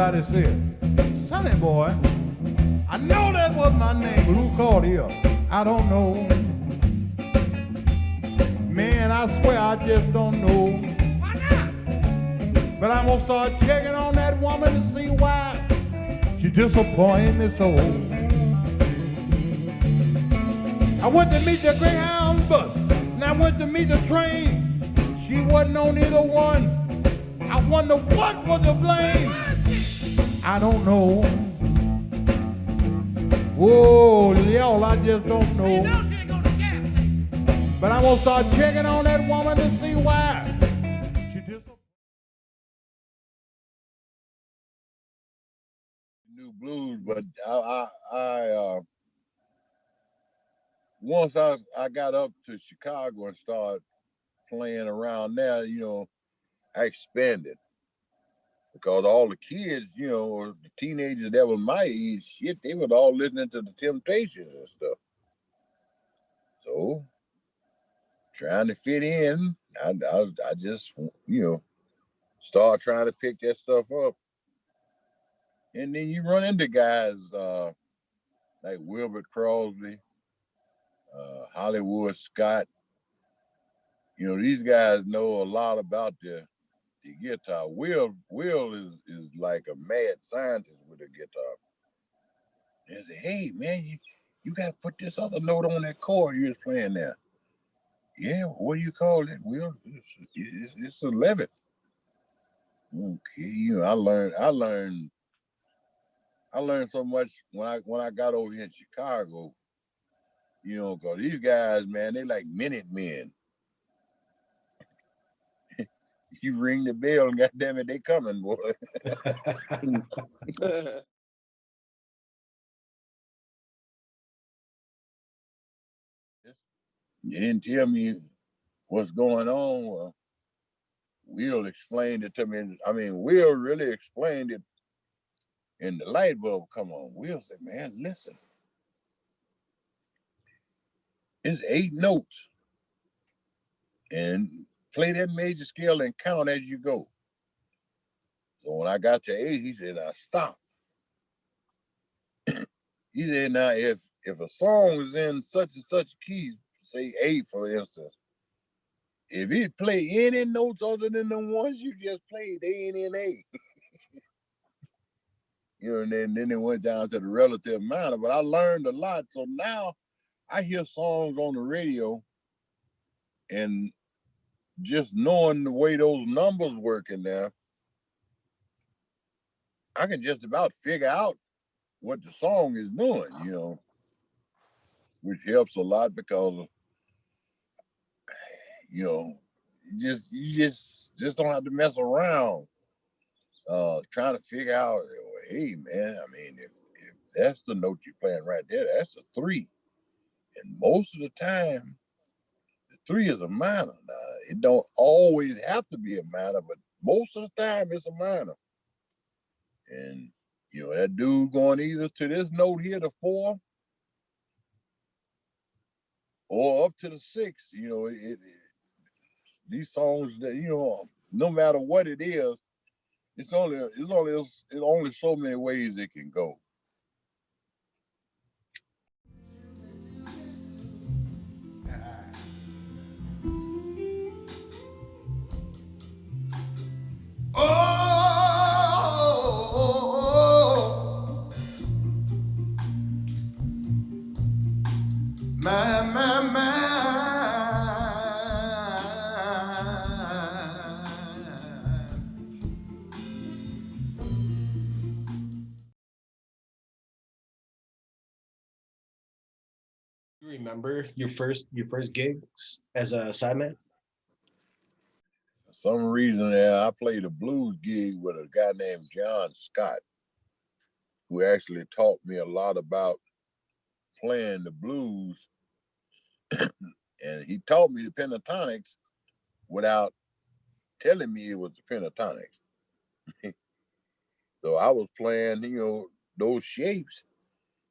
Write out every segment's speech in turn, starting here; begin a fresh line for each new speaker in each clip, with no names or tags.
everybody said, Sonny boy, I know that was my name, but who called here? I don't know. Man, I swear I just don't know. Why not? But I'm gonna start checking on that woman to see why she disappointed me so. I went to meet the Greyhound bus, and I went to meet the train. She wasn't on either one. I wonder what was to blame. I don't know. Oh, y'all, I just don't know. But I'm gonna start checking on that woman to see why she disappointed.
New blues, but I once I got up to Chicago and started playing around there, I expanded because all the kids, or the teenagers that were my age, shit, they were all listening to the Temptations and stuff. So trying to fit in, I just start trying to pick that stuff up, and then you run into guys like Wilbert Crosby, Hollywood Scott. These guys know a lot about the guitar. Will is like a mad scientist with a guitar. And say, hey man, you got to put this other note on that chord you was playing there. Yeah, what do you call it, Will? It's 11. Okay, I learned so much when I got over here in Chicago. Because these guys, man, they like minute men. You ring the bell and goddamn it, they coming, boy. You didn't tell me what's going on. Well, Will explained it to me. I mean, Will really explained it, and the light bulb come on. Will said, man, listen, it's 8 notes, and play that major scale and count as you go. So when I got to 8, he said, now stop. He said, now if a song is in such and such key, say A for instance, if he play any notes other than the ones you just played, they ain't in A. And then it went down to the relative minor. But I learned a lot. So now I hear songs on the radio, and just knowing the way those numbers work in there, I can just about figure out what the song is doing, which helps a lot because you just don't have to mess around trying to figure out, hey man, I mean, if that's the note you're playing right there, that's a 3. And most of the time, the 3 is a minor. Now, it don't always have to be a minor, but most of the time it's a minor. And that dude going either to this note here, the 4, or up to the 6. These songs that no matter what it is, it's only so many ways it can go.
Oh, my.
You remember your first gigs as a sideman?
For some reason, I played a blues gig with a guy named John Scott, who actually taught me a lot about playing the blues. And he taught me the pentatonics without telling me it was the pentatonics. So I was playing, those shapes,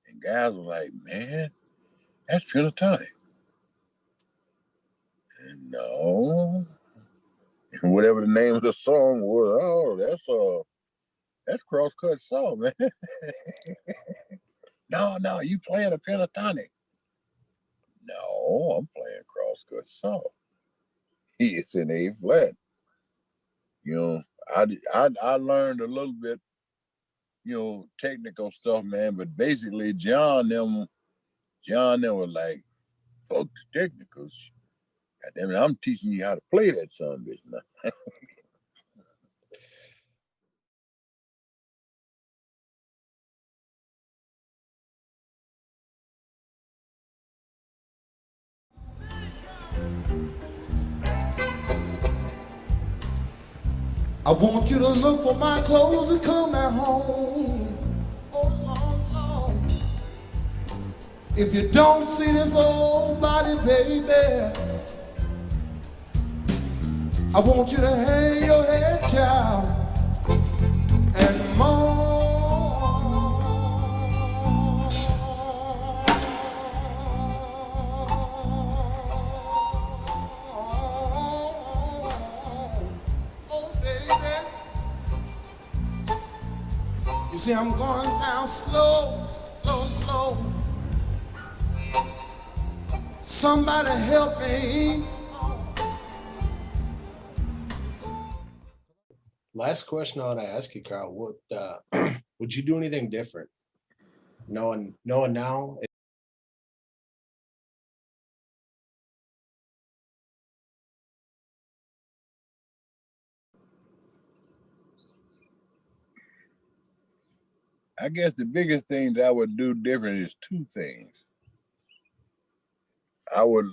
and guys were like, man, that's pentatonic. And no, whatever the name of the song was, oh, That's cross-cut saw, man. No, you playing a pentatonic. No, I'm playing cross-cut saw. It's in A flat. You know, I learned a little bit, technical stuff, man. But basically, John them was like, fuck the technicals. Goddamn it, I'm teaching you how to play that son bitch now.
I want you to look for my clothes to come at home. Oh, Lord, Lord. If you don't see this old body, baby, I want you to hang your head, child, and mourn. Oh, baby. You see, I'm going down slow, slow, slow. Somebody help me.
Last question I want to ask you, Carl. What would you do anything different? Knowing now.
I guess the biggest thing that I would do different is two things. I would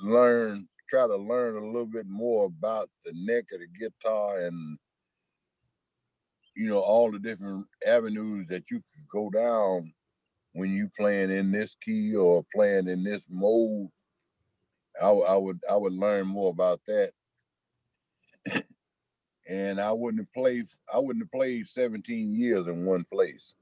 try to learn a little bit more about the neck of the guitar and all the different avenues that you could go down when you playing in this key or playing in this mode. I would learn more about that. And I wouldn't have played 17 years in one place.